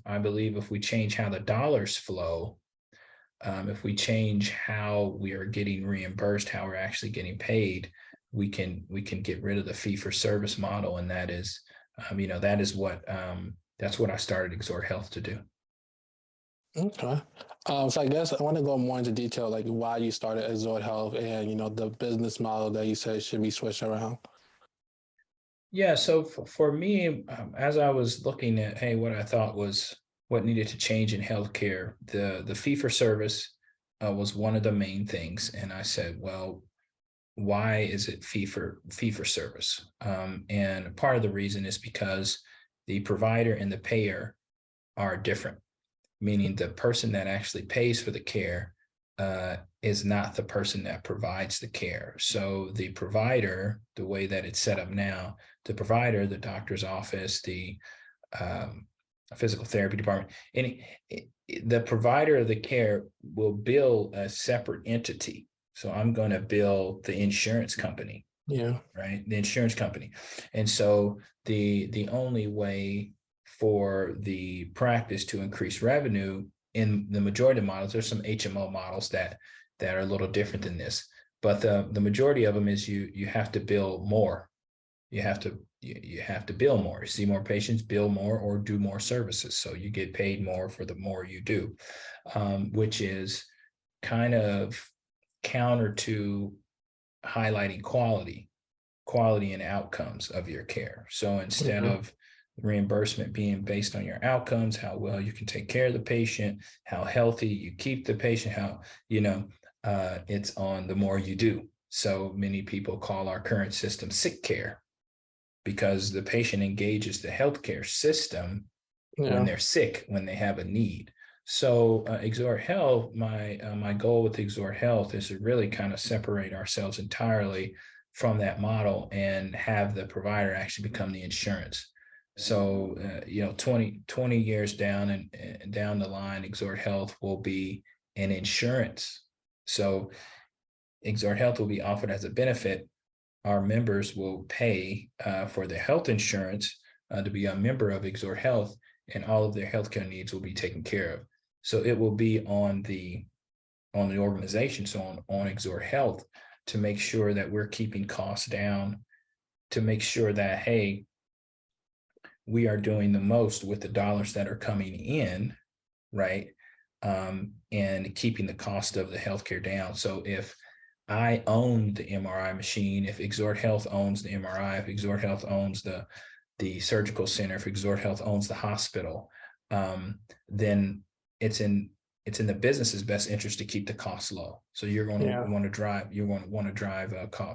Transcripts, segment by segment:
I believe if we change how the dollars flow, if we change how we are getting reimbursed, how we're actually getting paid, we can get rid of the fee for service model, and that is, that is what that's what I started Exhort Health to do. Okay. So I guess I want to go more into detail, like why you started Exhort Health and the business model that you said should be switched around. Yeah, so for me, as I was looking at, hey, what I thought was what needed to change in healthcare, the fee for service was one of the main things, and I said, well, why is it fee for service? And part of the reason is because the provider and the payer are different, meaning the person that actually pays for the care is not the person that provides the care. So the provider, the way that it's set up now, the provider, the doctor's office, the physical therapy department, the provider of the care will bill a separate entity. So I'm going to bill the insurance company, Yeah. right? The insurance company. And so the only way for the practice to increase revenue in the majority of models, there's some HMO models that are a little different than this, but the majority of them is you have to bill more. You have to bill more, see more patients, bill more, or do more services. So you get paid more for the more you do, which is kind of counter to highlighting quality and outcomes of your care. So instead Mhm. of reimbursement being based on your outcomes, how well you can take care of the patient, how healthy you keep the patient, how, it's on the more you do. So many people call our current system sick care because the patient engages the healthcare system when Yeah. they're sick, when they have a need. So Exhort Health, my goal with Exhort Health is to really kind of separate ourselves entirely from that model and have the provider actually become the insurance. So 20 years down and down the line, Exhort Health will be an insurance. So Exhort Health will be offered as a benefit. Our members will pay for their health insurance to be a member of Exhort Health, and all of their healthcare needs will be taken care of. So it will be on the organization, so on Exhort Health, to make sure that we're keeping costs down, to make sure that, hey, we are doing the most with the dollars that are coming in, right? And keeping the cost of the healthcare down. So if I own the MRI machine, if Exhort Health owns the MRI, if Exhort Health owns the surgical center, if Exhort Health owns the hospital, then it's in the business's best interest to keep the costs low. So you're going to Yeah. want to drive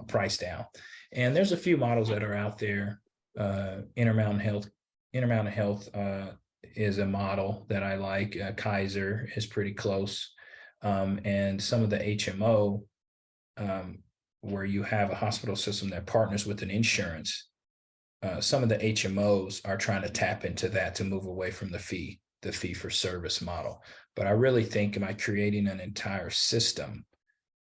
price down. And there's a few models that are out there. Intermountain Health is a model that I like. Kaiser is pretty close. And some of the HMO, where you have a hospital system that partners with an insurance, some of the HMOs are trying to tap into that to move away from the fee for service model. But I really think, am I creating an entire system?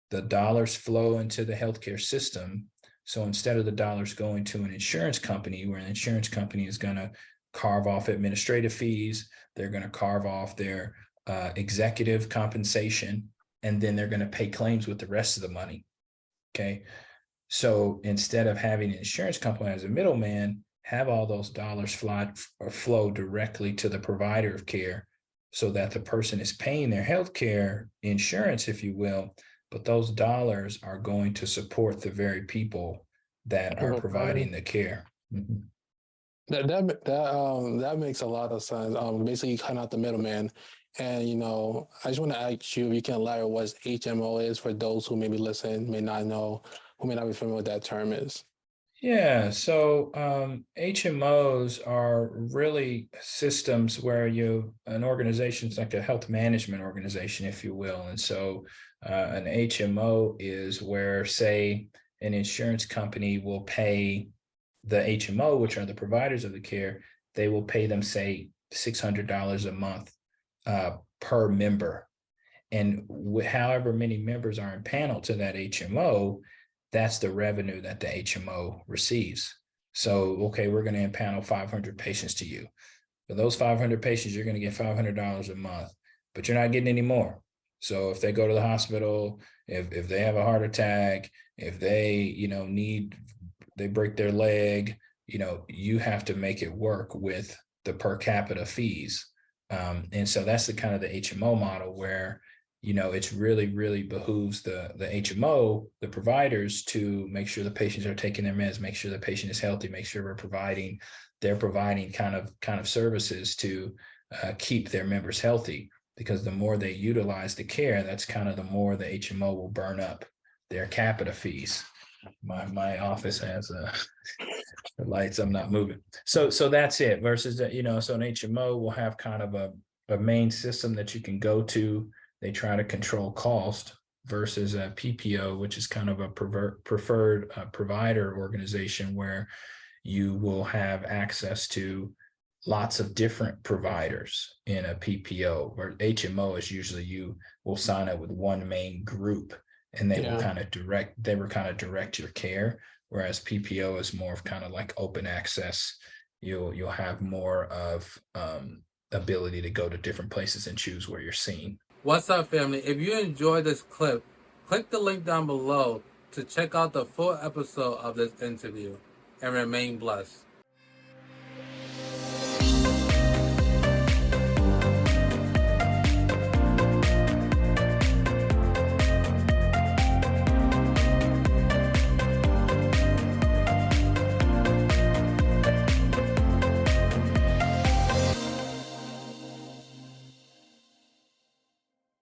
The dollars flow into the healthcare system. So instead of the dollars going to an insurance company, where an insurance company is going to carve off administrative fees, they're going to carve off their executive compensation, and then they're going to pay claims with the rest of the money. Okay. So instead of having an insurance company as a middleman, have all those dollars flow directly to the provider of care, so that the person is paying their healthcare insurance, if you will, but those dollars are going to support the very people that are providing the care. Mm-hmm. That makes a lot of sense. Basically, you cut out the middleman, and I just want to ask you if you can elaborate what HMO is for those who maybe listen, may not know, who may not be familiar with that term is. Yeah, so HMOs are really systems where an organization is like a health management organization, if you will. And so an HMO is where, say, an insurance company will pay the HMO, which are the providers of the care, they will pay them, say, $600 a month per member. And however many members are impaneled to that HMO, that's the revenue that the HMO receives. So, okay, we're going to impanel 500 patients to you. For those 500 patients, you're going to get $500 a month, but you're not getting any more. So if they go to the hospital, if they have a heart attack, if they, they break their leg, you have to make it work with the per capita fees. And so that's the kind of the HMO model where, it's really behooves the HMO, the providers, to make sure the patients are taking their meds, make sure the patient is healthy, make sure they're providing kind of services to keep their members healthy. Because the more they utilize the care, that's kind of the more the HMO will burn up their capita fees. My office has the lights. I'm not moving. So that's it. Versus that, so an HMO will have kind of a main system that you can go to. They try to control cost, versus a PPO, which is kind of a preferred provider organization where you will have access to lots of different providers in a PPO, where HMO is usually you will sign up with one main group and they will kind of direct your care. Whereas PPO is more of kind of like open access. You'll have more of ability to go to different places and choose where you're seen. What's up, family? If you enjoyed this clip, click the link down below to check out the full episode of this interview, and remain blessed.